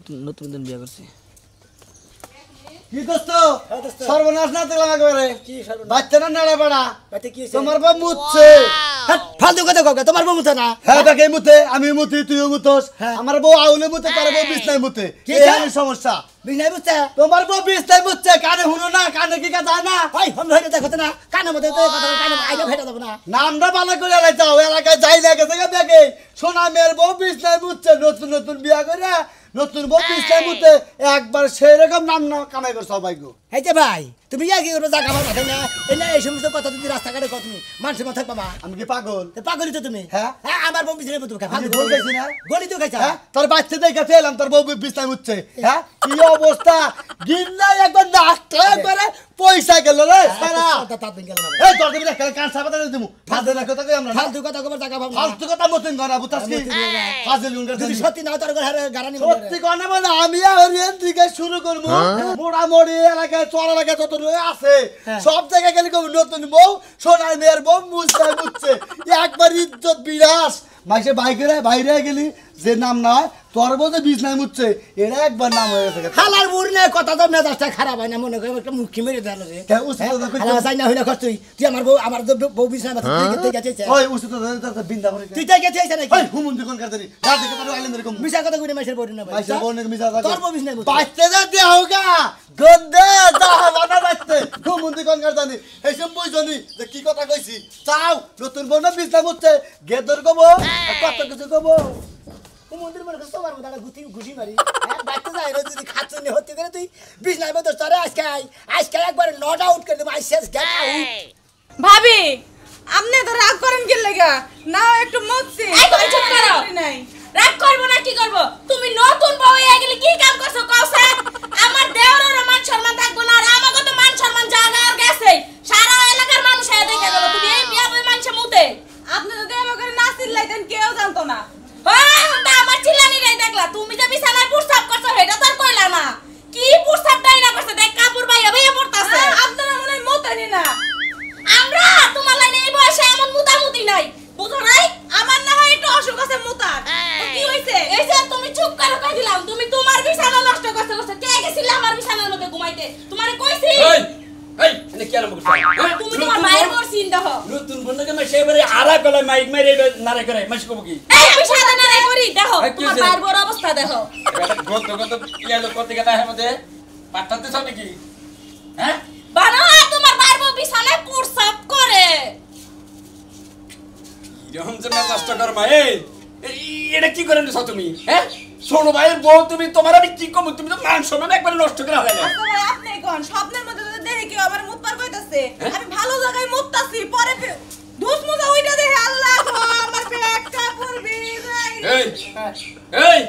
নতুন নতুন বিয়ে করছি। কি দোস্ত সর্বনাশ না দিলাম একেবারে বাচ্চা না নাড়া পাড়া তোমার বাপ মুতছে ফালতু কথা কও তোমার বউ মুতে না হ্যাঁ দেখে মুতে আমি মুতি তুইও মুতোস আমার বউ আউলে মুতে তার বউ বিছনায় মুতে এই আমি সমস্যা বিনাই মুতে তোমার বউ বিছনায় মুতছে কানে শুনো না কানে কি কথা না ভাই हम হইতে দেখো না কানে মতে তো কথা কানে আইডা ফেটা দেব না নামটা ভালো করে লাইতাও এলাকায় যাই লাগে থেকে দেখে সোনা মেয়ের বউ বিছনায় মুতছে নতুন নতুন বিয়া করে নতুন বউ বিছনায় মুতে একবার সেই রকম নাম না কামাই করছ সবাই গো এইতে ভাই তুমি কি করবে জায়গা ভালো থাকে না এনে এই সমস্ত কথা তুমি রাস্তাঘাটে কত তুমি মানুষের মাথায় পাবা আমি কি পাগল পাগলই তো তুমি হ্যাঁ হ্যাঁ আমার বউ বিছানে মুতে খা আমি ভুল কইছি না গলি তো খাইছা হ্যাঁ তোর বাচ্চা দেখে ফেলাম তোর বউ বিছনায় মুতছে হ্যাঁ কি অবস্থা গিন্নাই একবার নাকটা একবারে পয়সা গেল রে সারা এই তোর দিবি না কান সাবাতা দিমু ফাজে না কথা কই আমরা ফালতু কথা কবার জায়গা ভাবনা ফালতু কথা মতন গনা বুতাস কি ফাজে লুঙ্গা যদি সত্যি না তোর ঘরে গারানি সত্যি গনা মানে আমি আর রিয়েন দিকে শুরু করব মোড়া মোড়ি এলাকায় চড় এলাকায় যত আছে সব জায়গায় গেলে কই নতুন বউ সোনার মেয়ের বউ মুছাই মুছছে একবার ইজ্জত বিরাস মাইসে বাইরে গেলি যে নাম না হয় তোর বউতে বিছনায় মুছছে এটা একবার নাম হয়ে গেছে খালার বুড় না কথা তো মেজাজটা খারাপ হয় না মনে করে একটা মুখি মেরে দিল রে খালা যাই না হইলে কষ্ট তুই আমার বউ বিছনায় বাচ্চা তুই গেছে ওই উচিত তো বিন্দা করে তুই তাই গেছে নাকি ওই হুমুন্দি কোন কারদারি রাত থেকে তো আইলেন এরকম মিছা কথা কইলে মাইসের বড় না ভাই মাইসের বড় নাকি মিছা কথা তোর বউ বিছনায় মুছছে বাচ্চা যা দেওগা গন্দে দাহা বানা বাচ্চা হুমুন্দি কোন কারদারি এইসব বুঝনি যে কি কথা কইছি চাও নতুন বউ না বিছনায় মুছছে গেদর কব কত কিছু কব মন্দির মনে করছ আমার দাদা ঘুষি মারি বাচ্চা যায় না যদি খাচ্ছ নি হতে করে তুই বিছনায় মতো তোরে আজকে একবার নট আউট করে দেব আইসেস গেট আউট ভাবি আপনি তো রাগ করেন কি লাগা না একটু মরছি এই কই চুপ করো নাই রাগ করব না কি করব তুমি নতুন বউ হয়ে গেলে কি কাম করছো কওছে আমার দেওরের মান সম্মান থাকবো না আর আমাকে তো মান সম্মান জায়গা আর গেছে সারা এলাকার মানুষ এ দেখে গেল তুমি এই বিয়া বই মানুষে মুতে আপনি যদি এমন করে না চিল্লাইতেন কেউ জানতো না হ্যাঁ হুঁটা আমার চিল্লানি নাই দেখলা তুমি যে বিছানায় প্রস্তাব করছো সেটা তো আর কইলা না কি প্রস্তাবটাই না করছে দেখ কাপড় বাইয়া বাইয়া পড়তাছে আপনারা মনে হয় মতানি না আমরা তোমার লাইনে এই বয়সে এমন মুতামুতি নাই বুঝো নাই আমার না হয় একটু অসুখ আছে মোতার তো কি হইছে এই যে তুমি চুপ করে কই দিলাম তুমি তোমার বিছানা নষ্ট করতে কে গেছিল আমার বিছানার মধ্যে ঘুমাইতে তোমারে কইছি এই এনে কি আরম্ভ করছ তুমি তোমার মায়ের বর চিন্তা হও নতুন বন্ধকে মে সেবারে আরা কলে মাইক মেরে নারে করে মাস কব কি এই আমি সাদা নারে করি দেখো তোমার মায়ের বর অবস্থা দেখো এটা গত ইয়ালো কত কথা এর মধ্যে পাঠাতে সব কি হ্যাঁ বানা তোমার মায়ের বর বিছানায় প্রস্রাব করে এরকম যে কষ্ট কর মা এটা কি করেন তুমি হ্যাঁ শোনো ভাইয়ের বউ তুমি তোমার আমি কি কম তুমি তো মান সম্মান একবার নষ্ট করে হারাইলে ভাই আপনি কোন স্বপ্নের মধ্যে তো দেখে কি আমার মুত পার কইতাছে আমি ভালো জায়গায় মুততাছি পরে দুস মুজা ওইটা দেখে আল্লাহ গো আমার পেটটা পড়বি এই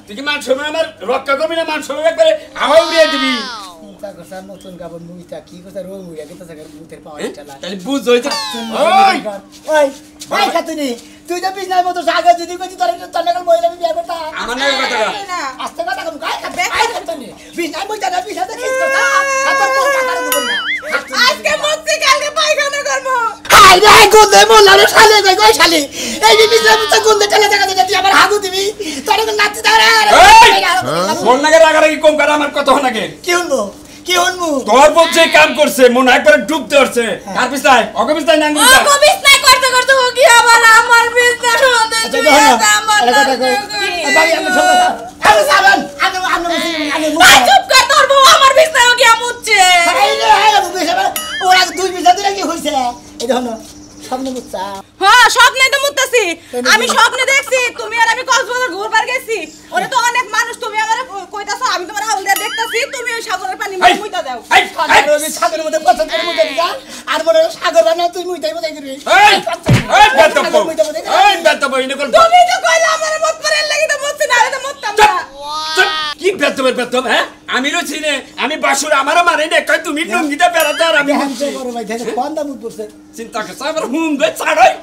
তুই কি মান সম্মান আমার রক্ষা করবি না মান সম্মান একবারে আমায় উড়িয়ে দিবি চিন্তা করছ নতুন কাপড় মুইতা কি কথা রং মুইয়া কিন্তু জায়গা মুতের পাওয়া চলা তাহলে বুঝ হইছে ওই ওই খাতুনি তুই তো বিছনায় মতো জায়গা যদি কইছি তোর তন্নাকল মহিলা বিয়া করতা আমার না কথা আস্তে কথা কম গায় খাবে খাতুনি বিছনায় মতো না বিছাতে কিস করতা হাতর কোন কাটার দেব না আজকে মুতছি কালকে পায়খানা করব আই রে গুন্দে মোলা রে শালে যাই গই শালি এই বিছনায় মতো গুন্দে চলে জায়গা দিতে তুই আমার হাগু দিবি তোর নাচি দাঁড়া ফোন নাগে রাগারাগি কম কর আমার কথা নাগে কি হলো কি হনমু তোর বউ যে কাম করছে মন একবার ডুব ধরছে আর পিছায় অগো পিছায় না আঙ্গুল ও বিছনায় করতে করতে ও কি আবার আমার বিছনার মধ্যে তুই আমার ভাই আমি সব আমি সাবান আমি চুপ কর তোর বউ আমার বিছনায় গিয়া মুতছে ওরা দুই বিছা দিলে কি হইছে এই দেখো স্বপ্ন বুঝছা হ্যাঁ স্বপ্নে তো মুততাছি আমি স্বপ্নে দেখছি তুমি আর আমি কক্সবাজার ঘুরবার গেছি ওরে তো অনেক মানুষ তুমি আমারে কইতাছো আমি তোমার হাউল দিয়ে দেখতাছি তুমি ওই সাগরের পানি মুইতা দাও আমি সাগরের মধ্যে পছন্দ করে মুইতা দিছা আর বড় সাগর বানা তুই মুইতাই মুইতাই দিবি এই বেতব ইনে কোন তুমি তো কইলা আমারে মত পড়ার লাগি তো মুতছি না তো মুততাম না কি বেতব হ্যাঁ আমি রছি নে আমি বাসুর আমারও মারে নে কই তুমি লুঙ্গিটা পেরাতে আর আমি হামছে বড় ভাই দেখো কোন দাম পড়ছে চিন্তা করছ আবার হুম বে ছাড়াই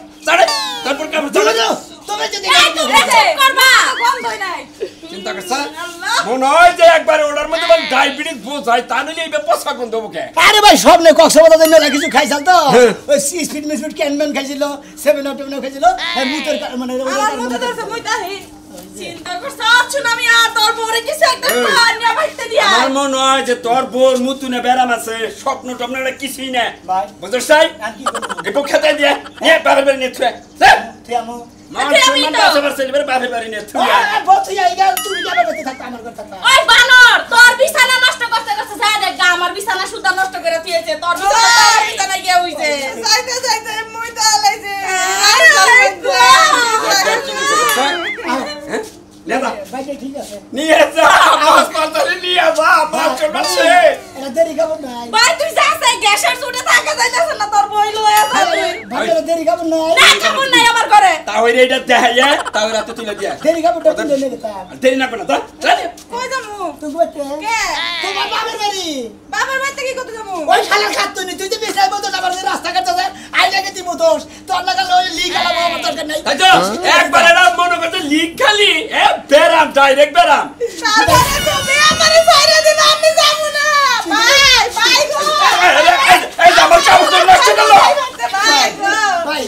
তারপর কাম চলে যাও তুমি যদি করবা গন্ধ নাই চিন্তা করছ মনে হয় যে একবার ওটার মধ্যে ডায়াবেটিস বোঝায় তা নইলে এই পয়সা কোন দেবো কে আরে ভাই স্বপ্নে কক্সবাজার মেলা কিছু খাইছাল তো ওই স্পিড মিসপিড ক্যানম্যান খাইছিল 7 আপ খাইছিল মুতের মানে আমার মতো তো মুইতা হে চিন্তা করছ আচ্ছা আমি আর তোর পরে কিছু একটা খাওয়ার নিয়ে বাইতে দিয়া আমার মনে হয় যে তোর বোর মুতুনে বেরাম আছে স্বপ্ন টপ্ন এটা কিছুই না ভাই। বুঝছিস তাই আর কি করব একটু খেতে দিয়ে নিয়ে বাপের বাড়ি নিয়ে থুয়ে তুই আমো মান সম্মান বাসা বাসা এবার বাপের বাড়ি নিয়ে থুয়ে বলছি এইগা তুই যাবে বেঁচে থাকতে আমার ঘর থাকতে ওই বানর তোর বিছানা নষ্ট করতে করতে যায় দেখ গা আমার বিছানা সুদ্ধা নষ্ট করে দিয়েছে তোর বিছানা গিয়ে হইছে যাইতে যাইতে মুইতা লাইছে ভাই ঠিক আছে নিয়ে যা মাছ পাতালে নিয়ে যা মাছ চলছে এটা দেরি খাবো নাই ভাই তুই যাস এই গ্যাসের চুটে থাকা যাইতাছ না তোর বই লয়ে যাবি ভাই এটা দেরি খাবো নাই না কাপড় নাই আমার ঘরে তাও এটা দেখাইয়া তাও রাতে তুলে দিয়া দেরি খাবো তো তুলে নেবে তা দেরি না করো তো চলে কই যামু তুই বলতে কে তোমার বাবার বাড়ি বাবার বাড়িতে কি করতে যামু ওই শালার খাত তুই যে বেশাই মতো আবার যে রাস্তা কাটতে যায় আই লাগে দিমু দোষ তোর লাগা লই লিক আলা আমার দরকার নাই তাই তো একবার এটা মনে করতে লিক খালি এ বেরাম ডাইরেক্ট বেরাম সাবারে তুমি আমারে ছাইরা দিন আমি যামু না ভাই ভাই গো এই আমার চাবুক নষ্ট করলো ভাই গো ভাই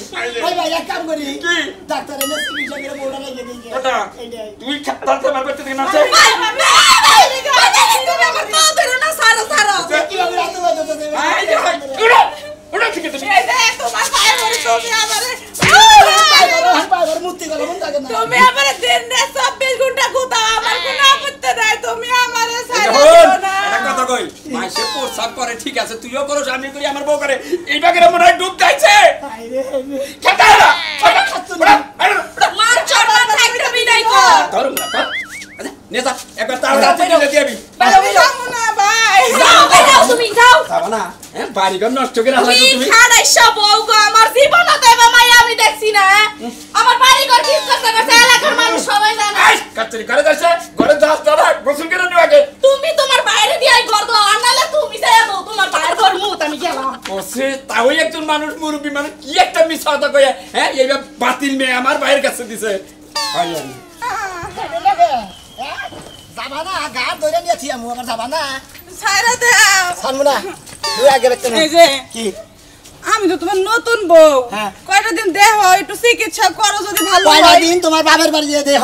ভাই এক কাম করি কি? ডাক্তার এনে চিকিৎসা করে মোড়া লাগিয়ে দিই ওটা এইটাই তুই খাতাতে মারবে তুই না ভাই তুমি আমার পা ধরো না ছাড়ো ছাড়ো কিভাবে রাতে বাজে তো দেবে আই উড়ো উড়ো ঠিক আছে এই যে তোমার পায়ে পড়ে তুমি আমারে পাইবার মুক্তি গেল মন থাকে না তুমি আমারে দিন রে 24 ঘন্টা কোথাও আমার কোনো আপত্তি নাই তুমি আমারে ছাইরা এখন দিও না একটা কথা কই মাসে প্রসাব করে ঠিক আছে তুইও করো আমি করি আমার বউ করে এই বাগের মনে হয় ডুব যাইছে খেতে না মার চড়মান থাকতে বিদায় কর ধরুন না ধর নেতা একবার তাও রাতে দিলে দিবি আমি যাবো না ভাই যাও যাও তুমি যাও যাবা না হ্যাঁ বাড়িঘর নষ্ট করে হালাই কি তুমি খাড়াইছো বউ গো আমার জীবনে তো এবার মাইয়া আমি দেখছি না আমার বাড়ি ঘর কি করতে করতে এলাকার মানুষ সবাই জানে এই কাচ্চি করে যাচ্ছে ঘরে যাস দাদা গোসল করে নিও আগে তুমি তোমার বাইরে দিয়ে ঘর দাও আর নাহলে তুমি যাই দাও তোমার বাইরে ঘর মুত আমি গেলাম ওসে তাও একজন মানুষ মুরব্বী মানুষ কি একটা মিথ্যা কথা কয়ে হ্যাঁ এইবার বাতিল মেয়ে আমার বাইরের কাছে দিছে হয় আমি যাবা না গা ধরে নিয়েছি আমি আমার যাবা না ছাইরা দাও ছাড়বো না তুই আগে বেচতে না এই যে কি আমি তো তোমার নতুন বউ হ্যাঁ। কয়টা দিন দেহ একটু চিকিৎসা করো যদি ভালো কয়টা হয় দিন তোমার বাবার বাড়ি দিয়ে দেহ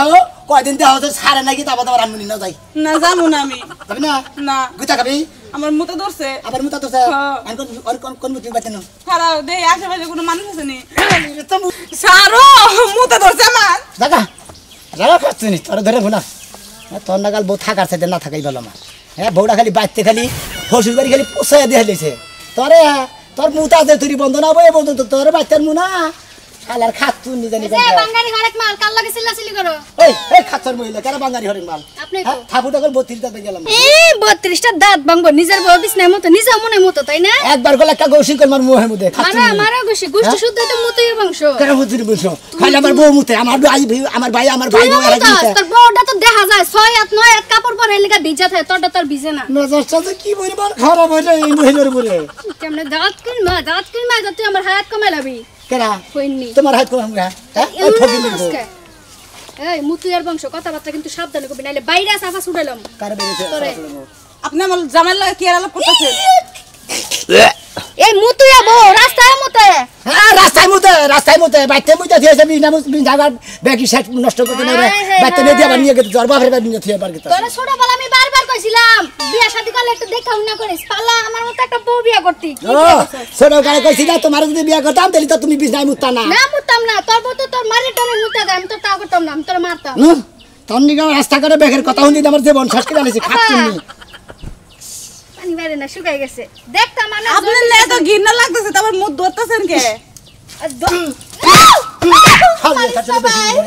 কয়দিন দেহ তো ছাড়ে নাকি তারপর তোমার আমি না যাই না যাবো না আমি যাবি না না গুতা খাবি আমার মুতে ধরছে আবার মুতা তো হ্যাঁ। কোন মুতি বাচ্চা না খারাপ দেই আশেপাশে কোনো মানুষ আছে নি সারো মুতে ধরছে আমার দাদা রাখা খাচ্ছি নি তোর ধরে ভুনা তোর নাগাল বউ থাকার সাথে না থাকাই ভালো আমার হ্যাঁ বউটা খালি বাড়তে খালি শ্বশুর বাড়ি খালি পোষায় দিয়ে দিয়েছে তোরে তোর মুতা দে তুই বন্ধ না বই বন্ধ তোর বাচ্চার মুনা শালার খাচ্ছু নি জানি বাঙালি ঘরেক মাল কাল লাগে চিল্লাচিল্লি করো এই খাচ্ছর মহিলা কেন বাঙালি হরেন মাল আপনি তো। থাপুটা করে 32 টাকা গেলাম এই 32টা দাঁত ভাঙবো নিজের বউ বিছনায় মতো নিজে মনে মতো তাই না একবার গলা একটা গৌসি কর মার মুহে মুদে খাচ্ছু মারা মারা গোষ্ঠী গোষ্ঠী শুদ্ধ তো মতই বংশ কেন বুঝলি বুঝছো খালি আমার বউ মুতে আমার ভাই তুই বউ এরা দিতে তোর বউটা তো দেখা যায় 6 হাত 9 হাত কাপড় পরে এলাকা ভিজা থাকে তোরটা তোর ভিজে না নজর সাথে কি বলবার খারাপ হইছে এই মহিলার উপরে কেমনে দাঁত কিনমা তুই আমার হাত কমাই লাবি কেরা কইনি তোমার হাত কোন আমরা হ্যাঁ ওই ঠকিন দিব এই মুতুয়ার বংশ কথাবার্তা কিন্তু সাবধানে কবি নাইলে বাইরে সাফা ছুড়াইলাম কার বেরিয়েছে তোরে। আপনি আমার জামাই লাগে কি আলাপ করতেছেন এই মুতুয়া বউ রাস্তায় মুতে হ্যাঁ রাস্তায় মুতে বাইতে মুতে দিয়েছে বিনা জায়গা ব্যাগি সেট নষ্ট করতে না হ্যাঁ, হ্যাঁ, বাইতে নিয়ে দিয়ে আবার নিয়ে গেছে জ্বর বাপের বাড়ি নিয়ে থিয়ে বার গেছে তোরে ছোটবেলা আমি বারবার কইছিলাম বিয়া শাদী করলে একটু দেখা না করিস পালা আমার মতো একটা বউ বিয়া করতি ও ছোট কালে কইছি না তোমার যদি বিয়া করতাম তাহলে তো তুমি বিছনায় মুততা না না মুতাম না তোর বউ তো তোর মারি টরে মুতা দেয় আমি তো তা করতাম না আমি তোর মারতাম তোর নিগা রাস্তা করে ব্যাগের কথা শুনি আমার জীবন শেষ করে আনিছি খাচ্ছিনি পানি বাইরে না শুকাই গেছে দেখতাম মানে আপনার লে তো ঘৃণা লাগতেছে তারপর মুখ ধরতেছেন কে খালি খাচ্ছিনি বেশি করে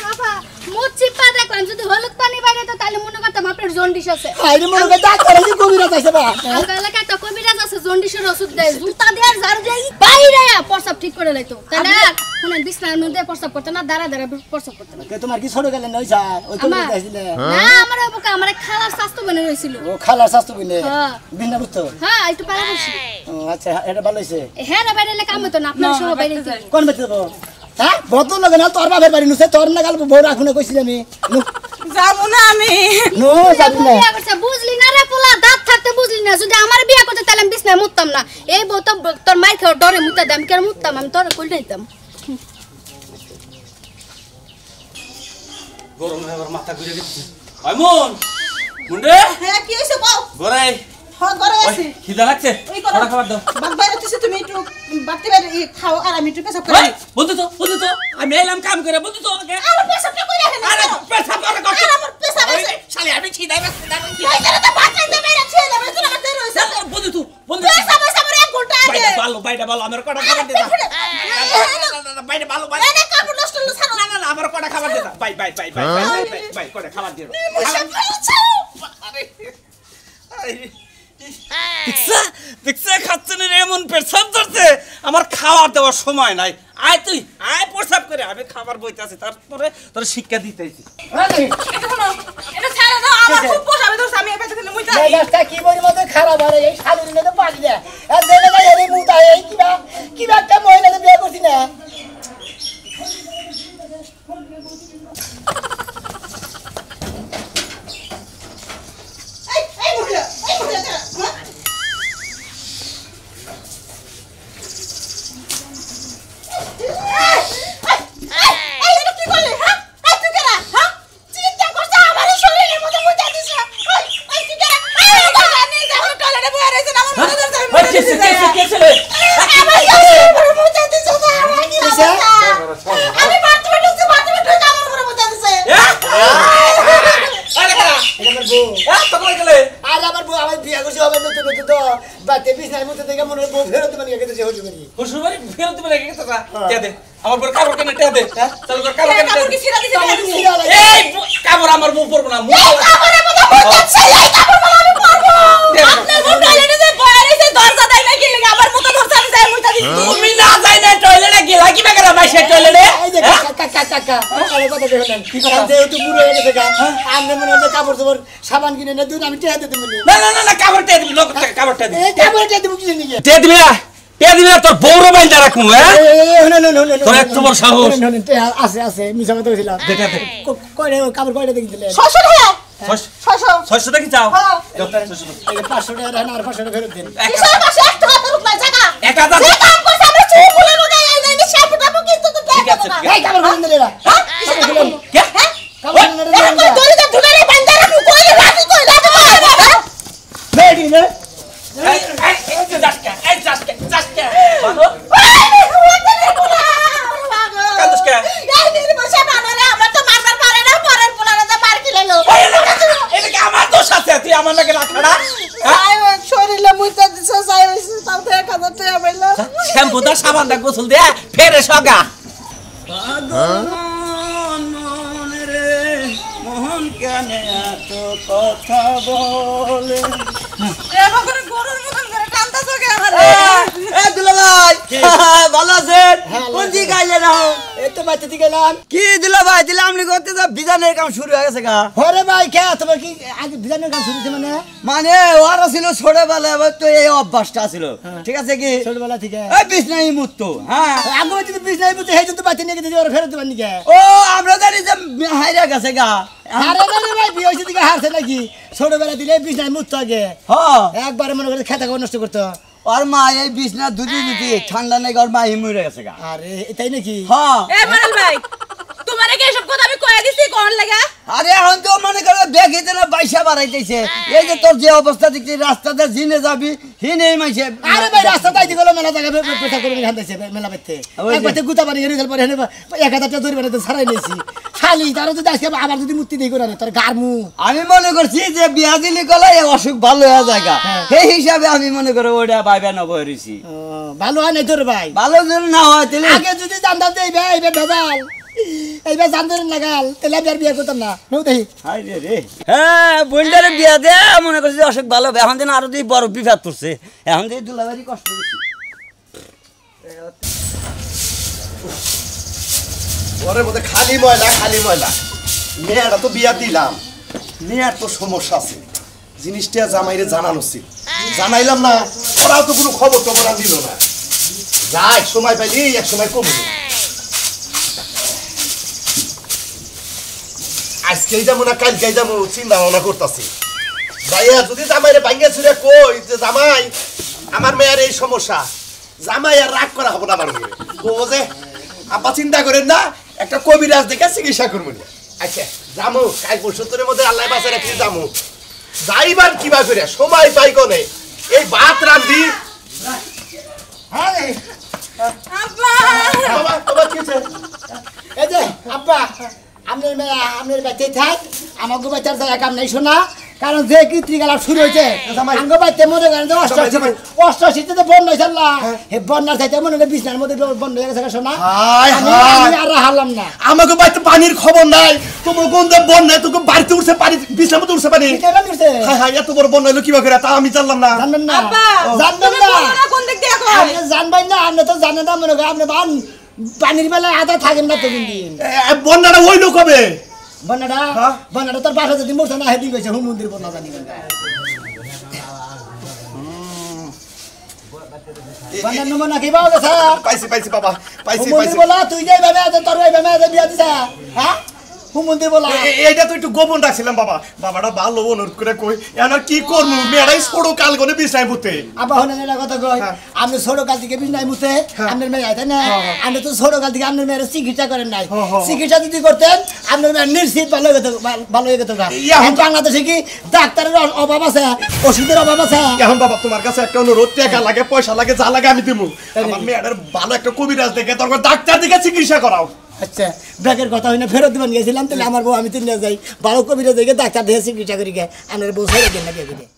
বাবা মুখ চিপা দেখলাম যদি হলুদ পানি বাইরে তো তাহলে মনে করতাম আপনার জন্ডিস আছে আইরে মনে করে ডাক্তার কি কবিরাজ আছে বা আমার এলাকায় একটা কবিরাজ আছে জন্ডিসের ওষুধ দেয় জুতা দিয়ে আর ঝাড়ু দিয়ে বাইরে প্রস্রাব ঠিক করে লাইতো তাই না শুনেন বিছনার মধ্যে প্রস্রাব করতে না দাঁড়া দাঁড়া প্রস্রাব করতে না তোমার কি ছোট গেলেন ওই স্যার ওই আমার কবিরাজ দিলে না আমার বুকা আমার খালার স্বাস্থ্য বনে রইছিল ও খালার স্বাস্থ্য বিনে হ্যাঁ। বিনা বুঝতো হ্যাঁ একটু পারা বসি ও আচ্ছা এটা ভালো হইছে হ্যাঁ রে বাইরে কাম হতো না আপনার সহ বাইরে যাই কোন বেতে দেবো হ্যাঁ বদল লাগে না তোর বাপের বাড়ি নুসে তোর না গাল বউ রাখুনে কইছিল আমি যাবো না আমি নো যাবি না বিয়া করছে বুঝলি না রে পোলা দাঁত থাকতে বুঝলি না যদি আমার বিয়া করতে তাহলে আমি বিছনায় মুততাম না এই বউ তো তোর মাইর খাওয়ার ডরে মুতা দাম কেন মুততাম আমি তোর কইল নিতাম গরমে আবার মাথা ঘুরে গেছে আইমন মুন্ডে হ্যাঁ কি হইছে কও ঘরে হ্যাঁ ঘরে আছি খিদা লাগছে ওই করো খাবার দাও বাদ বাইরে তুই তুমি একটু বাড়তে বাইরে খাও আর আমি একটু পেশাব করি বন্ধু তো আমি এলাম কাম করে বন্ধু তো আগে আর পেশাবটা কই রাখেন আরে পেছাব করে কষ্ট আর আমার পেশাব আছে শালি আমি খিদাই বাস ওই জন্য তো বাদ বাইরে বাইরে ছেলে আমি তো আমার দেরি হইছে বন্ধু পেশাব আছে আমার 1 ঘন্টা আগে বাইটা ভালো আমার কটা খাবার দে দাও বাইটা ভালো এনে কাপড় নষ্ট হলো ছাড়ো না আমার কটা খাবার দে দাও বাই কটা খাবার দে দাও দেখছে খাচ্ছে না এমন পেশাব ধরছে আমার খাবার দেওয়ার সময় নাই আয় তুই আয় প্রসাব করে আমি খাবার বইতে আছি তারপরে তোর শিক্ষা দিতেছি এটা শোনো এটা ছাড়া দাও আমার খুব পোষাবে তো আমি এই পেতে খেলে মুইতা মেজাজটা কি বলি মতো খারাপ আরে এই শালীর মধ্যে পানি দেয় আর জেনে যায় এই মুতা এই কিবা একটা মহিলাকে বিয়ে করছি না এই মুড়িয়া আর আমার বউ আমার বিয়ে করছি হবে নতুন নতুন তো বাতে বিছনার মধ্যে থেকে মনে হয় বউ ফেরত মানে গেছে সে হতে পারি শ্বশুরবাড়ি ফেরত দিবে লাগে তো তে দে আমার বড় কাপড় কেন তে দে চল তোর কাপড় কেন কি ছিড়া দিছে এই কাপড় আমার মুখ পরব না মুখ কাপড়ের মধ্যে মুতাছে এই কাপড় আমি পরবো আপনার মুখ টয়লেটে যে বয়ারে যে দরজা দেয় না কি লাগে আমার মুখে ধরছে আমি যাই মুতা দিছি তুমি না যাই না টয়লেটে গেলা কি বেকার বাইসে টয়লেটে এই যে কাকা আরে কথা দেখলেন কি কথা যেহেতু বুড়ো হয়ে গেছে গা আমরা মনে হয় কাপড় চোপড় সাবান কিনে না দুন আমি টেহাতে দেব না কাপড়টা দিবি লোক কাপড়টা দিবি এই কাপড়টা দেব কি নিয়ে তে দিবি না তোর বউর বাইন্দা রাখমু হ্যাঁ তোর এত বড় সাহস আছে মিছা কথা কইছিলাম দে কয়টা কাপড় কয়টা দেখি দিলে শ্বশুর হ্যাঁ 600 টাকা চাও এই 500 টাকা দেন আর 500 টাকা ফেরত দেন কিসের পাশে একটা হাতের উপর জায়গা 1000 যে কাম করছ আমরা চুপ বলে লগাই আই না আমি শ্যাম্পুটা কিন্তু তো ঠিক আছে, ঠিক এই কাপড় ফেরত দিলে না হ্যাঁ কিসের কাম কে কাপড় ফেরত দিলে কই দড়িতে ধুনারে বান্দা রাখু কই রাখি কই রাখি বেডি না এই জাস্কা বানো কান্দুসকে এই নির বসে বানালে আমরা তো মারবার পারে না পরের পোলারে তো মার কি লইলো এটা কি আমার দোষ আছে তুই আমার লাগে রাখড়া আই শরীরে মুইতা দিছ যাই হইছে তাও তো 1000 টাকা পাইলা শ্যাম্পু দা সাবান দা গোসল দে ফেরে সগা মোহন কেন এত কথা বলে এরকম করে গরুর মতন করে কান্দা চোখে আমার এ দুলাভাই ভালো আছেন কোন জি গাইলে না এই তো বাইতে দিকে গেলাম কি দুলাভাই দিলে আমনি করতে তো বিধানের কাম শুরু হয়ে গেছে গা ওরে ভাই কে তোমার কি আজ বিধানের কাম শুরু হয়েছে মানে মানে ওরা ছিল ছোটবেলা এবার তো এই অভ্যাসটা ছিল ঠিক আছে কি ছোটবেলা থেকে এই বিছনাই মুত্তো হ্যাঁ আগে যদি বিজলাই বুঝে হেই তো বাইতে নিয়ে গেছে ওরা ফেরত দেবেন নাকি ও আমরা জানি যে হাইরা গেছে গা আরে না ভাই বিয়ে হয়েছে দিকে হারছে নাকি ছোটবেলা দিলে বিজলাই মুততো আগে হ্যাঁ একবারে মনে করে খেতা নষ্ট করতো আর মা এই বিছনা দুধি দিতে ঠান্ডা নেই আর মা মরে গেছে গা আরে তাই নাকি হ্যাঁ এ মারাল ভাই তোমারে কি এসব কথা আমি কইয়া দিছি কোন লাগা আরে এখন তো মনে করে দেখিতে না বাইসা বাড়াইতেছে এই যে তোর যে অবস্থা দেখছি রাস্তাতে জিনে যাবি হিনেই মাইছে আরে ভাই রাস্তা তাই দিগলো মেলা জায়গা পেশা করে খান্দাইছে মেলা বাইতে একবারে গুতা বাড়ি এনে গেল পরে হেনে 1000 টাকা ধরে বাড়াতে ছাড়াই নিয়েছি শালি তার যদি আজকে আবার যদি মুক্তি দেই করে তোর গারমু আমি মনে করছি যে বিয়া দিলি গলা এই অসুখ ভালো হয়ে জায়গা সেই হিসাবে আমি মনে করে ওটা বাইবা নবহরিছি ভালো হয় নাই তোর ভাই ভালো যদি না হয় তাহলে আগে যদি জানতাম যে এইবার ভেজাল এইবার জানতেন লাগাল তাহলে আমি আর বিয়ে করতাম না নৌ দেখি হ্যাঁ বোনটারে বিয়া দে মনে করছি অসুখ ভালো হবে এখন দিন আরো দুই বড় বিপদ পড়ছে এখন দিয়ে দুলাবাড়ি কষ্ট বেশি ঘরের মধ্যে খালি ময়লা মেয়েরা তো বিয়া দিলাম মেয়ের তো সমস্যা আছে জিনিসটা জামাইরে জানানো উচিত জানাইলাম না ওরাও তো কোনো খবর টবর আর দিল না যা এক সময় পাইলি এক সময় কমে আজকেই যাবো না কালকেই যাবো চিন্তা ভাবনা করতেছি ভাইয়া যদি জামাইরে ভাঙ্গে ছুড়ে কই যে জামাই আমার মেয়ের এই সমস্যা জামাই আর রাগ করা হবো না আমার মেয়ে ও যে আপা চিন্তা করেন না একটা কবিরাজ দেখে চিকিৎসা করবো না আচ্ছা জামু কাল পরশু তোর মধ্যে আল্লাহ বাঁচা রাখি জামু যাইবার কিবা করে সময় পাই কোনে এই ভাত রান্ধি আব্বা বাবা বাবা কি হচ্ছে এই যে আব্বা আপনার বাচ্চাই থাক আমাকে বাচ্চার জায়গা কাম নাই শোনা কারণ যে কৃত্রিকালা শুরু হয়েছে আঙ্গ বাচ্চা মনে করেন যে অষ্টআশিতে তো বন্যা হয়েছে আল্লাহ হে বন্যার চাইতে মনে হয় বিছনার মধ্যে বন্ধ হয়ে গেছে শোনা আমি আর হারলাম না আমাকে বাড়িতে পানির খবর নাই তোমার কোন বন্যায় তোকে বাড়িতে উঠছে পানি বিছনার মধ্যে উঠছে পানি হ্যাঁ হ্যাঁ এত বড় বন্যা হলো কিবা করে তা আমি জানলাম না জানবেন না আব্বা জানবেন তুমি না বলো না কোন দিক দিয়ে এখন আপনি জানবেন না আপনি তো জানেন না মনে করেন আপনি পানির বেলায় আধা থাকেন না তো দিন বন্যাটা ওই লোক হবে বন্যাটা তোর বাসা যদি মরছে না হেদিন গেছে হুম মন্দির বন্যা জানি বন্যার নমুনা কি পাওয়া গেছে পাইছি বাবা পাইছি মন্দির বলা তুই যাই ভাবে আছে তোর ভাই ভাবে বিয়া দিছা হ্যাঁ হুমন্দির বলা এইটা তো একটু গোপন রাখছিলাম বাবা বাবাটা ভালো অনুরোধ করে কই এনার কি করবো মেয়েরাই ছোট কাল করে বিছনায় পুঁতে আবার হলেন এটা কথা কই আপনি ছোট কাল থেকে বিছনায় মুতে আপনার মেয়ে তাই না আপনি তো ছোট কাল থেকে আপনার মেয়ের চিকিৎসা করেন নাই চিকিৎসা যদি করতেন আপনার মেয়ের নিশ্চিত ভালো হয়ে যেত এখন বাংলাদেশে কি ডাক্তারের অভাব আছে ওষুধের অভাব আছে এখন বাবা তোমার কাছে একটা অনুরোধ টাকা লাগে পয়সা লাগে যা লাগে আমি দিব আমার মেয়ের ভালো একটা কবিরাজ দেখে তারপর ডাক্তার দেখে চিকিৎসা করাও আচ্ছা ব্যাগের কথা হইনা ফেরত দিবেন গেছিলাম তাহলে আমার বউ আমি তিন যাই ভালো কবিরাজ দেখে ডাক্তার দেখে চিকিৎসা করি গে আমার বউ ছেড়ে দেন না